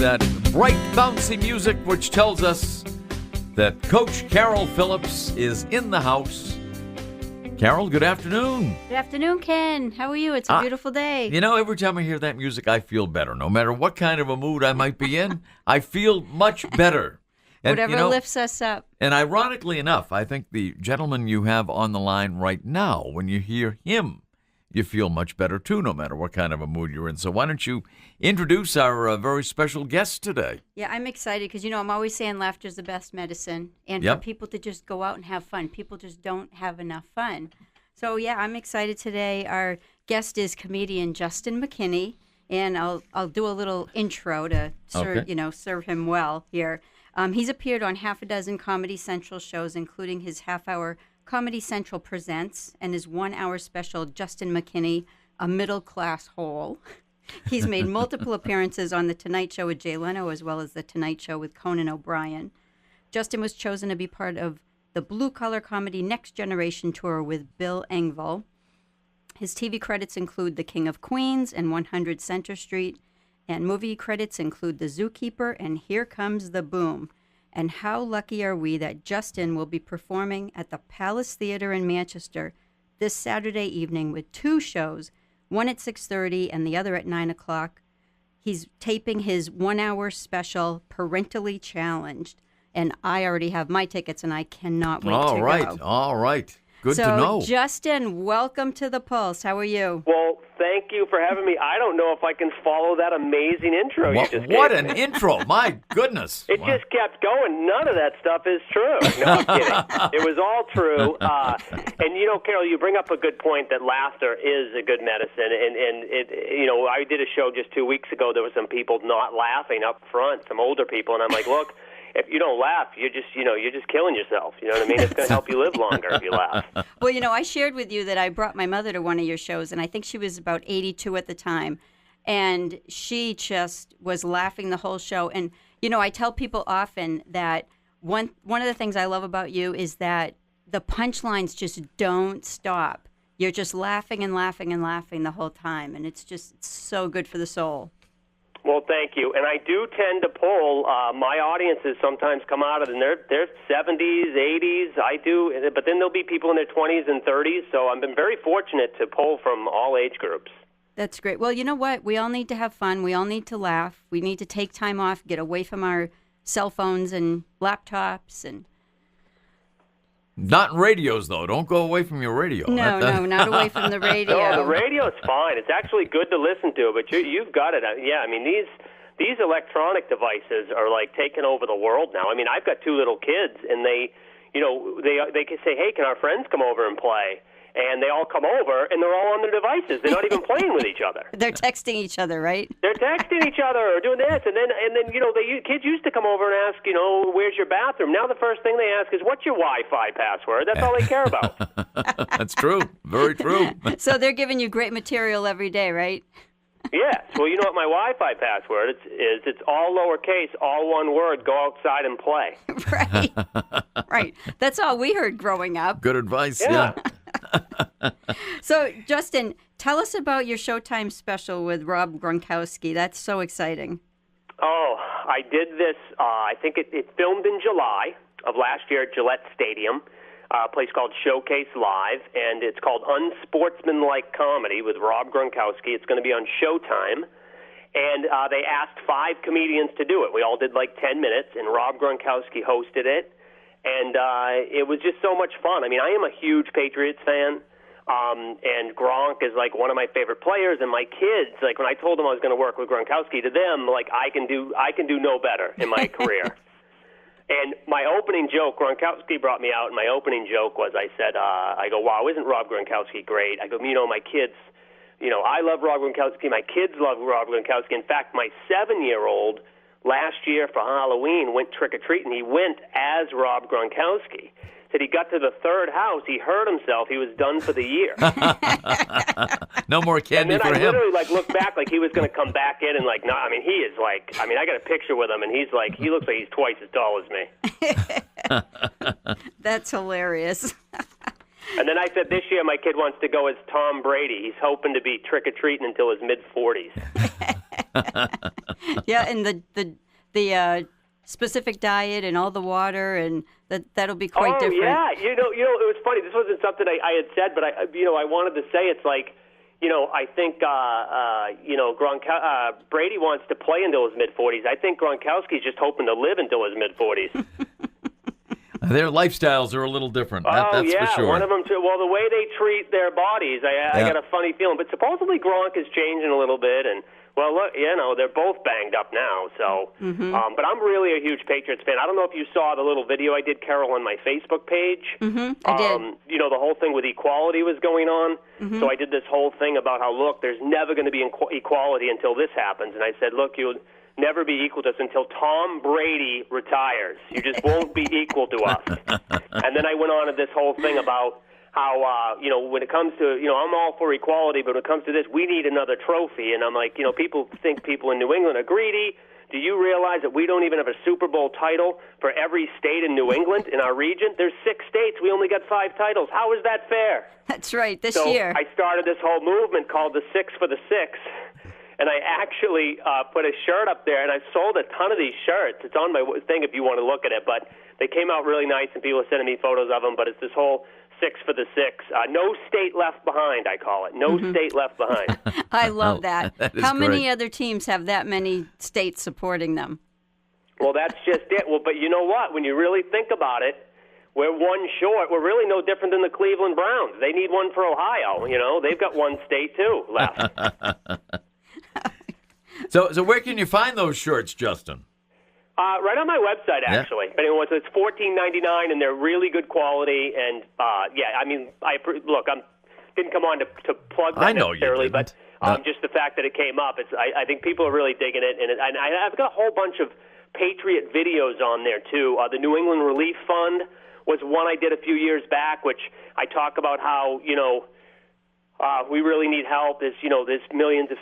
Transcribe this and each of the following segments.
that bright, bouncy music which tells us that Coach Carol Phillips is in the house. Carol, good afternoon. Good afternoon, Ken. How are you? It's a beautiful day. You know, every time I hear that music, I feel better. No matter what kind of a mood I might be in, I feel much better. And, Whatever lifts us up. And ironically enough, I think the gentleman you have on the line right now, when you hear him, you feel much better too, no matter what kind of a mood you're in. So why don't you introduce our very special guest today? Yeah, I'm excited because, I'm always saying laughter is the best medicine. And Yep. for people to just go out and have fun. People just don't have enough fun. So, yeah, I'm excited today. Our guest is comedian Juston McKinney. And I'll do a little intro to serve him well here. He's appeared on half a dozen Comedy Central shows, including his half-hour Comedy Central Presents and his one-hour special, Juston McKinney, A Middle-Class Hole. He's made multiple appearances on The Tonight Show with Jay Leno, as well as The Tonight Show with Conan O'Brien. Juston was chosen to be part of the Blue Collar Comedy Next Generation Tour with Bill Engvall. His TV credits include The King of Queens and 100 Center Street, and movie credits include The Zookeeper and Here Comes the Boom. And how lucky are we that Juston will be performing at the Palace Theatre in Manchester this Saturday evening with two shows, one at 6:30 and the other at 9 o'clock. He's taping his one-hour special, Parentally Challenged. And I already have my tickets, and I cannot wait to go. All right. Good so, to know. Juston, welcome to The Pulse. How are you? Well, thank you for having me. I don't know if I can follow that amazing intro you just gave. What an intro. My goodness. It just kept going. None of that stuff is true. No, I'm kidding. It was all true. And, Carol, you bring up a good point that laughter is a good medicine. And I did a show just 2 weeks ago. There were some people not laughing up front, some older people. And I'm like, look, if you don't laugh, you're just killing yourself. You know what I mean? It's going to help you live longer if you laugh. Well, I shared with you that I brought my mother to one of your shows, and I think she was about 82 at the time, and she just was laughing the whole show. And, I tell people often that one of the things I love about you is that the punchlines just don't stop. You're just laughing and laughing and laughing the whole time, and it's so good for the soul. Well, thank you. And I do tend to pull. My audiences sometimes come out of their 70s, 80s. I do, but then there'll be people in their 20s and 30s. So I've been very fortunate to pull from all age groups. That's great. Well, you know what? We all need to have fun. We all need to laugh. We need to take time off, get away from our cell phones and laptops and. Not radios, though. Don't go away from your radio. No, not away from the radio. No, the radio's fine. It's actually good to listen to, but you've got it. Yeah, I mean, these electronic devices are like taking over the world now. I mean, I've got two little kids, and they can say, hey, can our friends come over and play? And they all come over, and they're all on their devices. They're not even playing with each other. They're texting each other, right? They're texting each other or doing this, and then kids used to come over and ask, where's your bathroom? Now the first thing they ask is, what's your Wi-Fi password? That's all they care about. That's true. Very true. So they're giving you great material every day, right? Yes. Well, you know what my Wi-Fi password is? It's all lowercase, all one word. Go outside and play. Right. Right. That's all we heard growing up. Good advice. Yeah. So, Juston, tell us about your Showtime special with Rob Gronkowski. That's so exciting. Oh, I did this. I think it filmed in July of last year at Gillette Stadium. A place called Showcase Live, and it's called Unsportsmanlike Comedy with Rob Gronkowski. It's going to be on Showtime, and they asked 5 comedians to do it. We all did like 10 minutes, and Rob Gronkowski hosted it, and it was just so much fun. I mean, I am a huge Patriots fan, and Gronk is like one of my favorite players, and my kids, like when I told them I was going to work with Gronkowski, to them, like I can do no better in my career. And my opening joke, Gronkowski brought me out, and my opening joke was, I said, I go, wow, isn't Rob Gronkowski great? I go, my kids, I love Rob Gronkowski. My kids love Rob Gronkowski. In fact, my 7-year-old last year for Halloween went trick-or-treating. He went as Rob Gronkowski. Said he got to the 3rd house, he hurt himself, he was done for the year. No more candy for him. And then I literally looked back like he was going to come back in and he is I got a picture with him and he looks like he's twice as tall as me. That's hilarious. And then I said this year my kid wants to go as Tom Brady. He's hoping to be trick-or-treating until his mid-40s. Yeah, and the specific diet and all the water, and that'll be quite different. Oh yeah, it was funny. This wasn't something I had said, but I wanted to say it's like, I think Brady wants to play until his mid-40s. I think Gronkowski's just hoping to live until his mid-40s. Their lifestyles are a little different. That's yeah, for sure. One of them too. Well, the way they treat their bodies, I got a funny feeling. But supposedly Gronk is changing a little bit, and well, look, they're both banged up now. So, but I'm really a huge Patriots fan. I don't know if you saw the little video I did, Carol, on my Facebook page. I did. The whole thing with equality was going on. So I did this whole thing about how, look, there's never going to be equality until this happens. And I said, look, you'll never be equal to us until Tom Brady retires. You just won't be equal to us. And then I went on to this whole thing about how, when it comes to, I'm all for equality, but when it comes to this, we need another trophy. And I'm like, people think people in New England are greedy. Do you realize that we don't even have a Super Bowl title for every state in New England in our region? There's 6 states. We only got 5 titles. How is that fair? That's right, this so year. I started this whole movement called the 6 for the 6. And I actually put a shirt up there, and I sold a ton of these shirts. It's on my thing if you want to look at it. But they came out really nice, and people are sending me photos of them. But it's this whole 6 for the 6. No state left behind, I call it. No state left behind. I love that. That is How many great. other teams have that many states supporting them? Well, that's just it. Well, but you know what? When you really think about it, we're one short. We're really no different than the Cleveland Browns. They need one for Ohio. They've got one state, too, left. So where can you find those shirts, Juston? Right on my website, actually. If anyone wants, it's $14.99, and they're really good quality. And look, I didn't come on to plug that I know necessarily, you didn't. but just the fact that it came up, I think people are really digging it. And I've got a whole bunch of Patriot videos on there too. The New England Relief Fund was one I did a few years back, which I talk about how we really need help. There's millions of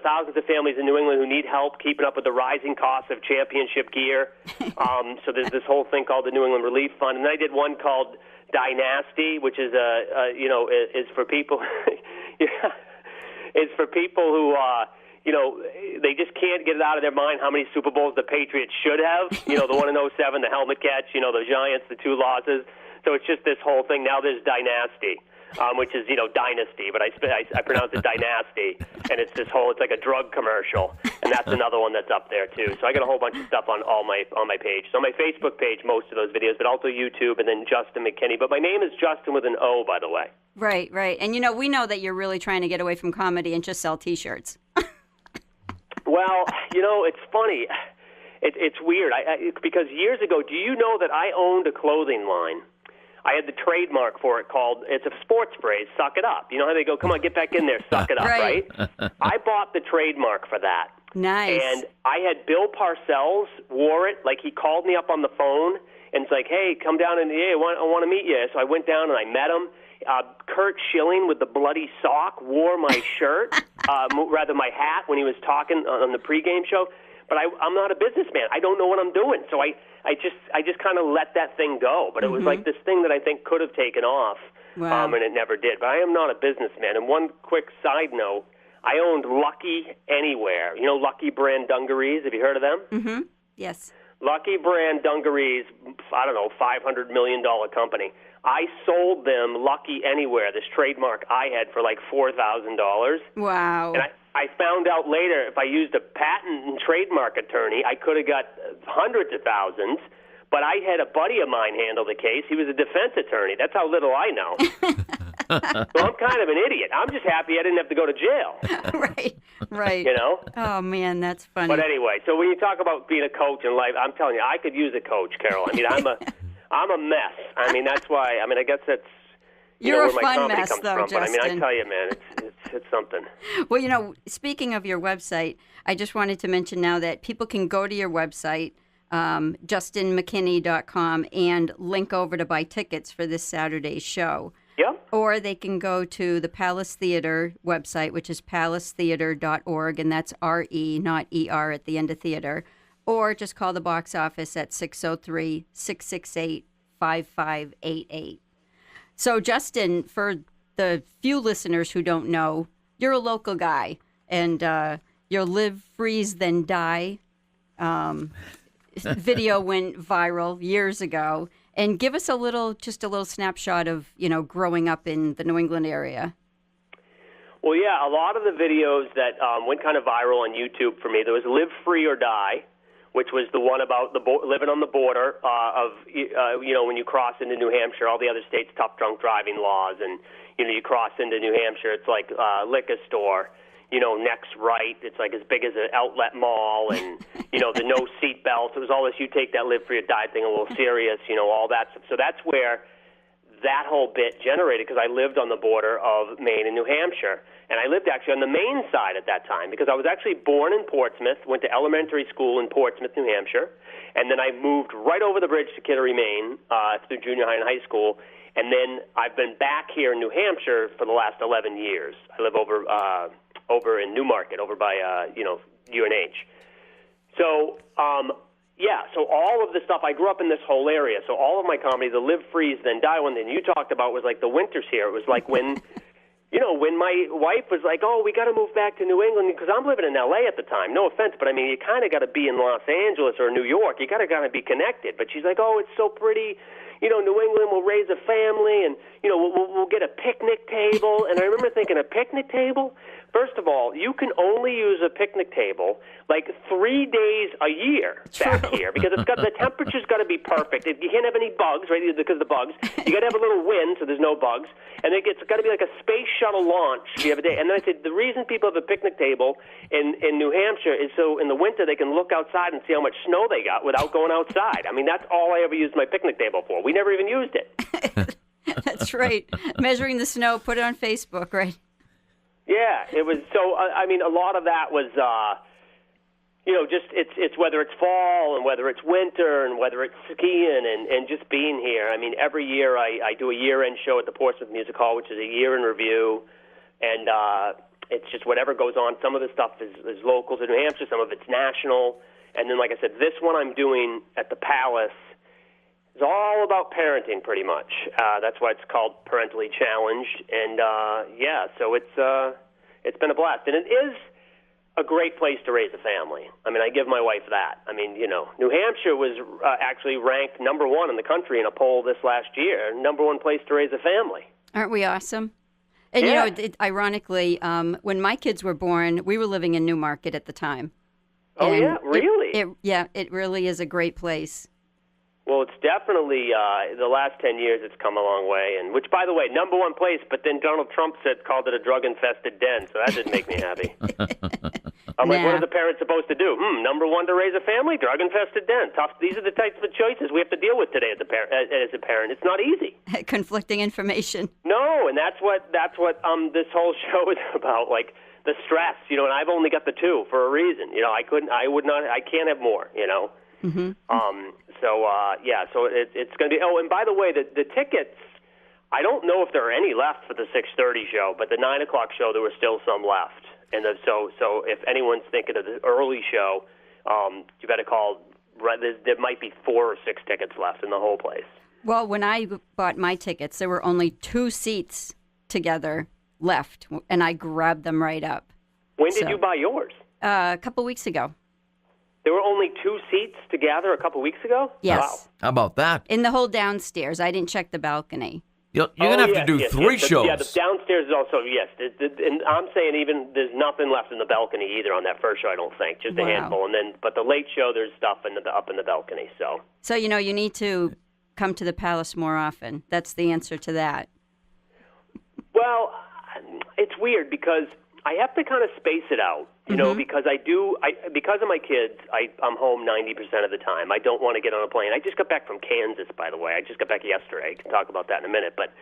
thousands of families in New England who need help keeping up with the rising costs of championship gear. So there's this whole thing called the New England Relief Fund, and then I did one called Dynasty, which is is for people. It's for people who they just can't get it out of their mind how many Super Bowls the Patriots should have. The one in 07, the helmet catch. The Giants, the 2 losses. So it's just this whole thing. Now there's Dynasty. Which is, dynasty, but I pronounce it dynasty, and it's like a drug commercial, and that's another one that's up there too. So I got a whole bunch of stuff on my page. So on my Facebook page, most of those videos, but also YouTube, and then Juston McKinney. But my name is Juston with an O, by the way. Right. And we know that you're really trying to get away from comedy and just sell T-shirts. Well, it's funny. It's weird because years ago, do you know that I owned a clothing line? I had the trademark for it called, it's a sports phrase, suck it up. You know how they go, come on, get back in there, suck it up, right? I bought the trademark for that. Nice. And I had Bill Parcells wore it, like he called me up on the phone, and it's like, hey, come down and, I want to meet you. So I went down and I met him. Kurt Schilling with the bloody sock wore my shirt, rather my hat when he was talking on the pregame show. But I'm not a businessman. I don't know what I'm doing. So I just kind of let that thing go. But it was like this thing that I think could have taken off, and it never did. But I am not a businessman. And one quick side note, I owned Lucky Anywhere. Lucky brand dungarees. Have you heard of them? Mm-hmm. Yes. Lucky brand dungarees, I don't know, $500 million company. I sold them Lucky Anywhere, this trademark I had, for like $4,000. Wow. And I found out later if I used a patent and trademark attorney, I could have got hundreds of thousands. But I had a buddy of mine handle the case. He was a defense attorney. That's how little I know. So I'm kind of an idiot. I'm just happy I didn't have to go to jail. Right. Oh, man, that's funny. But anyway, so when you talk about being a coach in life, I'm telling you, I could use a coach, Carol. I mean, I'm a mess. I mean, that's why. I mean, I guess that's You're where a my fun comedy mess, comes though, from. Justin. But I mean, I tell you, man, it's something. Well, speaking of your website, I just wanted to mention now that people can go to your website, justonmckinney.com, and link over to buy tickets for this Saturday's show. Yep. Or they can go to the Palace Theater website, which is palacetheater.org, and that's R-E, not E-R at the end of theater. Or just call the box office at 603-668-5588. So, Juston, for the few listeners who don't know, you're a local guy, and your Live, Freeze, Then Die video went viral years ago. And give us just a little snapshot of, growing up in the New England area. Well, yeah, a lot of the videos that went kind of viral on YouTube for me, there was Live Free or Die, which was the one about living on the border of, when you cross into New Hampshire, all the other states' tough drunk driving laws, and, you cross into New Hampshire, it's like a liquor store, next right, it's like as big as an outlet mall, and, the no seat belts. It was all this, you take that Live Free or Die thing a little serious, all that stuff. So that's where that whole bit generated, because I lived on the border of Maine and New Hampshire. And I lived actually on the Maine side at that time, because I was actually born in Portsmouth, went to elementary school in Portsmouth, New Hampshire, and then I moved right over the bridge to Kittery, Maine, through junior high and high school. And then I've been back here in New Hampshire for the last 11 years. I live over in Newmarket, over by UNH. So so all of the stuff, I grew up in this whole area. So all of my comedy, the Live, Freeze, Then Die one that you talked about was like the winters here. It was like when, when my wife was like, oh, we got to move back to New England, because I'm living in L.A. at the time. No offense, but I mean, you kind of got to be in Los Angeles or New York. You got to kind of be connected. But she's like, oh, it's so pretty. New England will raise a family, and, we'll get a picnic table. And I remember thinking, a picnic table? First of all, you can only use a picnic table like 3 days a year back here, because the temperature's got to be perfect. You can't have any bugs, right, because of the bugs. You got to have a little wind so there's no bugs. And it's got to be like a space shuttle launch the other day. And then I said, the reason people have a picnic table in New Hampshire is so in the winter they can look outside and see how much snow they got without going outside. I mean, that's all I ever used my picnic table for. We never even used it. That's right. Measuring the snow, put it on Facebook, right? Yeah, it was. So, I mean, a lot of that was, just it's whether it's fall and whether it's winter and whether it's skiing and just being here. I mean, every year I do a year-end show at the Portsmouth Music Hall, which is a year in review, and it's just whatever goes on. Some of the stuff is local to New Hampshire, some of it's national, and then, like I said, this one I'm doing at the Palace is all about parenting, pretty much. That's why it's called Parentally Challenged, and so it's been a blast, and it is a great place to raise a family. I mean, I give my wife that. I mean, New Hampshire was actually ranked number 1 in the country in a poll this last year, number 1 place to raise a family. Aren't we awesome? And, yeah. Ironically, when my kids were born, we were living in Newmarket at the time. Oh, and yeah? Really? It really is a great place. Well, it's definitely the last 10 years it's come a long way, and which, by the way, number 1 place, but then Donald Trump called it a drug-infested den, so that didn't make me happy. I'm like, what are the parents supposed to do? Number 1 to raise a family, drug-infested den. Tough. These are the types of choices we have to deal with today as a parent. It's not easy. Conflicting information. No, and that's what this whole show is about, like the stress, and I've only got the 2 for a reason. I can't have more, Mm-hmm. So it's going to be. Oh, and by the way, the tickets, I don't know if there are any left for the 6:30 show, but the 9 o'clock show there were still some left. And so if anyone's thinking of the early show, you better call. There might be 4 or 6 tickets left in the whole place. Well, when I bought my tickets, there were only 2 seats together left, and I grabbed them right up. When did you buy yours? A couple weeks ago. There were only 2 seats to gather a couple weeks ago? Yes. Wow. How about that? In the whole downstairs. I didn't check the balcony. You're going to have to do 3 shows. The downstairs is also, yes. And I'm saying even there's nothing left in the balcony either on that first show, I don't think. Just a handful. But the late show, there's stuff up in the balcony. So you need to come to the Palace more often. That's the answer to that. Well, it's weird because I have to kind of space it out, because because of my kids, I'm home 90% of the time. I don't want to get on a plane. I just got back from Kansas, by the way. I just got back yesterday. I can talk about that in a minute. But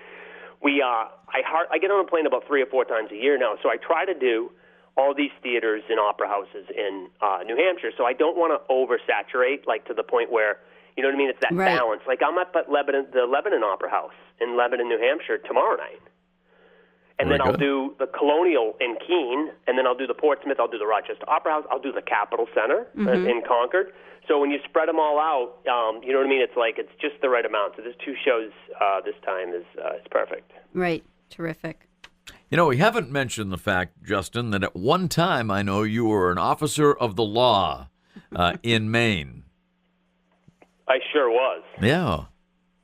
I get on a plane about 3 or 4 times a year now, so I try to do all these theaters and opera houses in New Hampshire. So I don't want to oversaturate, like to the point where, you know what I mean? It's that balance. Like I'm at the Lebanon Opera House in Lebanon, New Hampshire tomorrow night. And then I'll do the Colonial in Keene, and then I'll do the Portsmouth, I'll do the Rochester Opera House, I'll do the Capitol Center in Concord. So when you spread them all out, you know what I mean? It's like it's just the right amount. So there's 2 shows this time is perfect. Right. Terrific. You know, we haven't mentioned the fact, Justin, that at one time I know you were an officer of the law in Maine. I sure was. Yeah.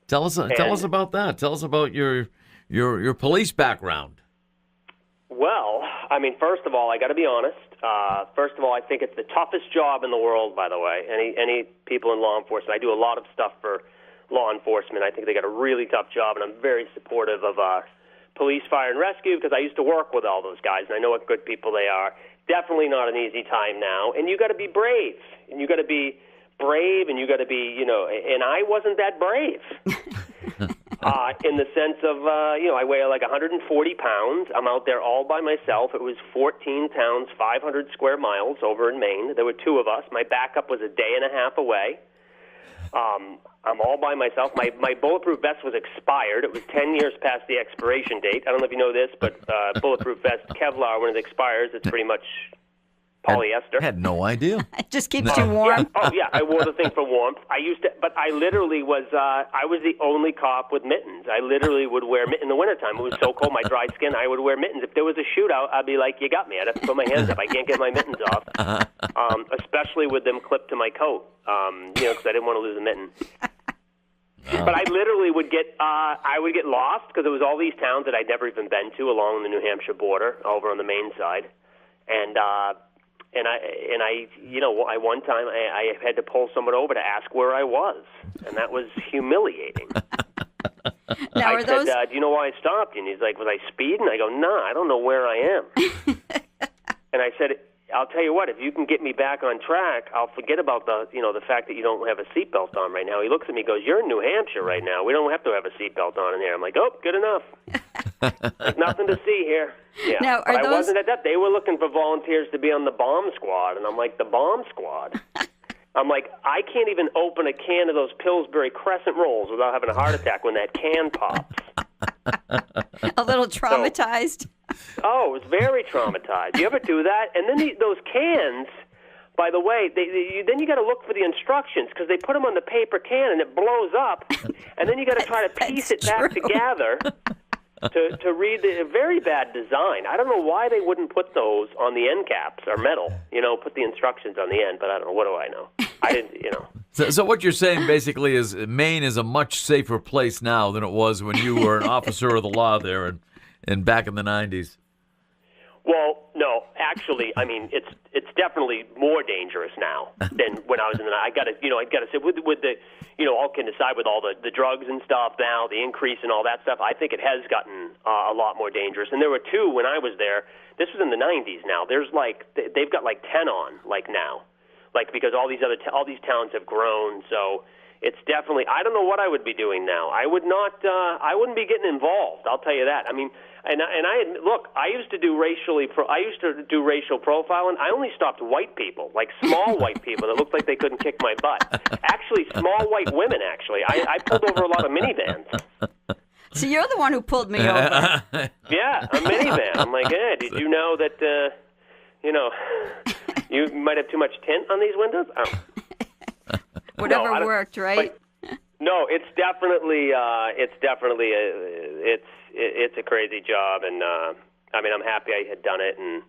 Tell us about that. Tell us about your police background. Well, I mean, first of all, I got to be honest. First of all, I think it's the toughest job in the world, by the way. Any people in law enforcement, I do a lot of stuff for law enforcement. I think they got a really tough job, and I'm very supportive of police, fire, and rescue because I used to work with all those guys, and I know what good people they are. Definitely not an easy time now, and you got to be brave, and you got to be brave, and you got to be, and I wasn't that brave. In the sense of, I weigh like 140 pounds. I'm out there all by myself. It was 14 towns, 500 square miles over in Maine. There were two of us. My backup was a day and a half away. I'm all by myself. My bulletproof vest was expired. It was 10 years past the expiration date. I don't know if you know this, but bulletproof vest, Kevlar, when it expires, it's pretty much polyester. Had no idea. It just keeps you warm. Yeah. I wore the thing for warmth. But I literally was, I was the only cop with mittens. I literally would wear mittens in the wintertime. It was so cold, my dry skin, I would wear mittens. If there was a shootout, I'd be like, you got me. I'd have to put my hands up. I can't get my mittens off, especially with them clipped to my coat, because I didn't want to lose a mitten. But I literally would get lost because there was all these towns that I'd never even been to along the New Hampshire border over on the Maine side. And I one time I had to pull someone over to ask where I was, and that was humiliating. Now, I said, do you know why I stopped you? And he's like, was I speeding? I go, no, I don't know where I am. And I said, I'll tell you what, if you can get me back on track, I'll forget about the fact that you don't have a seatbelt on right now. He looks at me and goes, you're in New Hampshire right now. We don't have to have a seatbelt on in here. I'm like, oh, good enough. There's nothing to see here. Yeah. Now, but I wasn't at that. They were looking for volunteers to be on the bomb squad, and I'm like, the bomb squad? I'm like, I can't even open a can of those Pillsbury Crescent rolls without having a heart attack when that can pops. A little traumatized. Oh, it was very traumatized. You ever do that? And then those cans, by the way, then you got to look for the instructions because they put them on the paper can and it blows up, and then you got to try to piece it back together to read the very bad design. I don't know why they wouldn't put those on the end caps or metal. Put the instructions on the end, but I don't know. What do I know? I didn't. So what you're saying basically is Maine is a much safer place now than it was when you were an officer of the law there and back in the 90s. Well, no, actually, I mean it's definitely more dangerous now than when I was in the. I got to say with the all can decide with all the drugs and stuff now, the increase and all that stuff. I think it has gotten a lot more dangerous. And there were two when I was there. This was in the 90s. Now there's they've got 10 on now, because all these towns have grown. So it's definitely. I don't know what I would be doing now. I would not. I wouldn't be getting involved. I'll tell you that. I mean. I used to do racial profiling. I only stopped white people, small white people that looked like they couldn't kick my butt. Actually, small white women. Actually, I pulled over a lot of minivans. So you're the one who pulled me over. Yeah, a minivan. I'm like, hey, did you know that? You might have too much tint on these windows. Oh. Whatever worked, right? No, it's definitely it's a crazy job, and I'm happy I had done it, and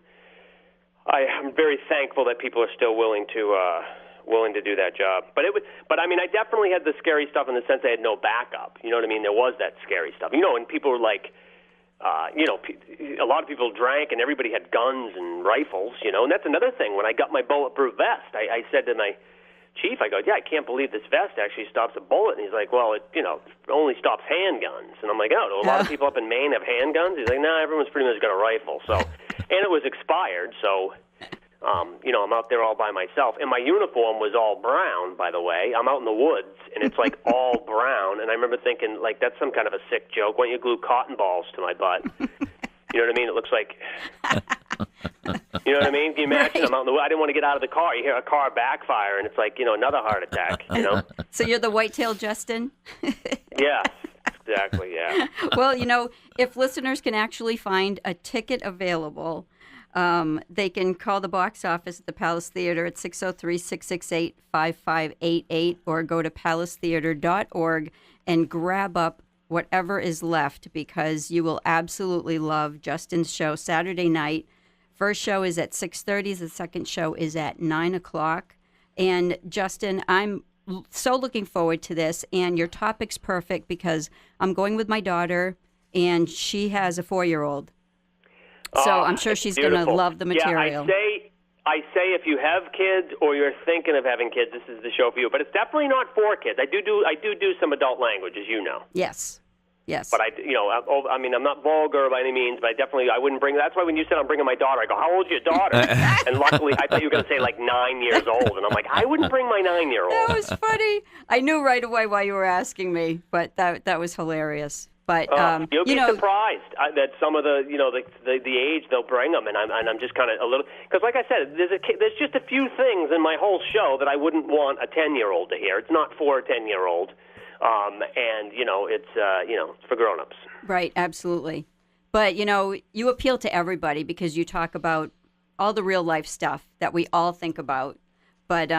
I'm very thankful that people are still willing to do that job. But I definitely had the scary stuff in the sense I had no backup. You know what I mean? There was that scary stuff. And people were like, a lot of people drank, and everybody had guns and rifles. And that's another thing. When I got my bulletproof vest, I said to my chief, I go, yeah, I can't believe this vest actually stops a bullet. And he's like, well, it only stops handguns. And I'm like, oh, do a lot of people up in Maine have handguns? He's like, no, everyone's pretty much got a rifle. So, and it was expired, so, I'm out there all by myself. And my uniform was all brown, by the way. I'm out in the woods, and it's all brown. And I remember thinking, that's some kind of a sick joke. Why don't you glue cotton balls to my butt? You know what I mean? It looks like... You know what I mean? Can you imagine? Right. I'm out in the woods. I didn't want to get out of the car. You hear a car backfire, and it's another heart attack, So you're the white-tailed Juston? Yeah, exactly, yeah. Well, if listeners can actually find a ticket available, they can call the box office at the Palace Theater at 603-668-5588 or go to palacetheater.org and grab up whatever is left because you will absolutely love Justin's show Saturday night. First show is at 6:30. The second show is at 9 o'clock. And Justin, I'm so looking forward to this. And your topic's perfect because I'm going with my daughter, and she has a 4-year-old. So I'm sure she's going to love the material. Yeah, I say if you have kids or you're thinking of having kids, this is the show for you. But it's definitely not for kids. I do some adult language, as you know. Yes. But I'm not vulgar by any means, but I wouldn't bring. That's why when you said I'm bringing my daughter, I go, how old's your daughter? And luckily, I thought you were going to say like 9 years old, and I'm like, I wouldn't bring my 9-year-old. That was funny. I knew right away why you were asking me, but that was hilarious. But you'll be surprised that some of the age they'll bring them, and I'm just kind of a little because, like I said, there's just a few things in my whole show that I wouldn't want a 10-year-old to hear. It's not for a 10-year-old, and it's for grown-ups. Right, absolutely. But you appeal to everybody because you talk about all the real life stuff that we all think about. But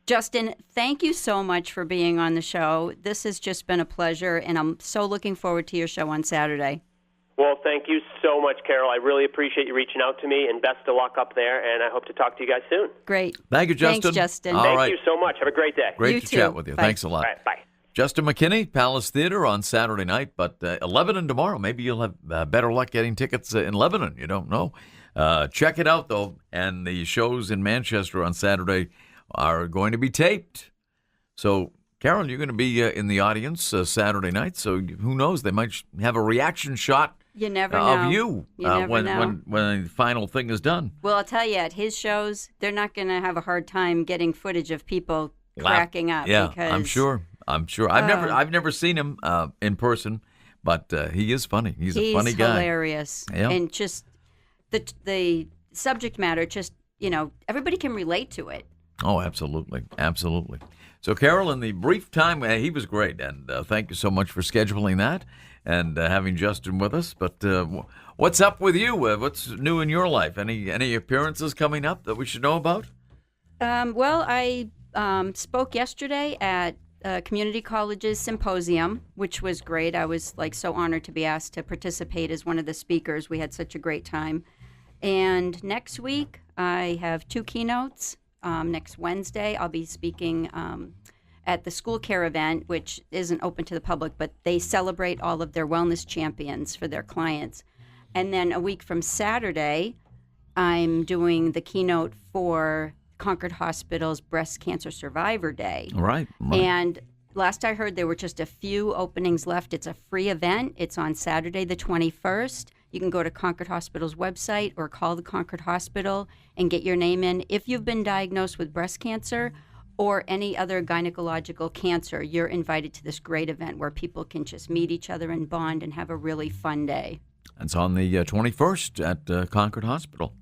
Justin, thank you so much for being on the show. This has just been a pleasure, and I'm so looking forward to your show on Saturday. Well, thank you so much, Carol. I really appreciate you reaching out to me, and best of luck up there, and I hope to talk to you guys soon. Great. Thank you, Justin. Thanks, Justin. Thank you so much. Have a great day. Great You to too. chat with you. Bye. Thanks a lot. All right, bye. Juston McKinney, Palace Theater on Saturday night, but 11 and tomorrow. Maybe you'll have better luck getting tickets in Lebanon. You don't know. Check it out, though. And the shows in Manchester on Saturday are going to be taped. So, Carol, you're going to be in the audience Saturday night. So who knows? They might have a reaction shot You never of know. you, You never when know. when the final thing is done. Well, I'll tell you, at his shows, they're not going to have a hard time getting footage of people cracking up. Yeah, because, I'm sure. I've never seen him in person, but he is funny. He's a funny guy. He's hilarious. Yeah. And just the subject matter, everybody can relate to it. Oh, absolutely. Absolutely. So, Carol, in the brief time, he was great, and thank you so much for scheduling that and having Justin with us. But what's up with you? What's new in your life? Any appearances coming up that we should know about? Well, I spoke yesterday at Community College's symposium, which was great. I was so honored to be asked to participate as one of the speakers. We had such a great time. And next week, I have 2 keynotes. Next Wednesday, I'll be speaking at the school care event, which isn't open to the public, but they celebrate all of their wellness champions for their clients. And then a week from Saturday, I'm doing the keynote for Concord Hospital's Breast Cancer Survivor Day. Right. And last I heard, there were just a few openings left. It's a free event. It's on Saturday the 21st. You can go to Concord Hospital's website or call the Concord Hospital and get your name in. If you've been diagnosed with breast cancer or any other gynecological cancer, you're invited to this great event where people can just meet each other and bond and have a really fun day. It's on the 21st at Concord Hospital.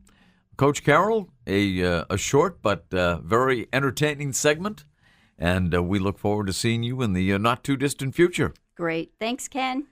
Coach Carol, a short but very entertaining segment, and we look forward to seeing you in the not-too-distant future. Great. Thanks, Ken.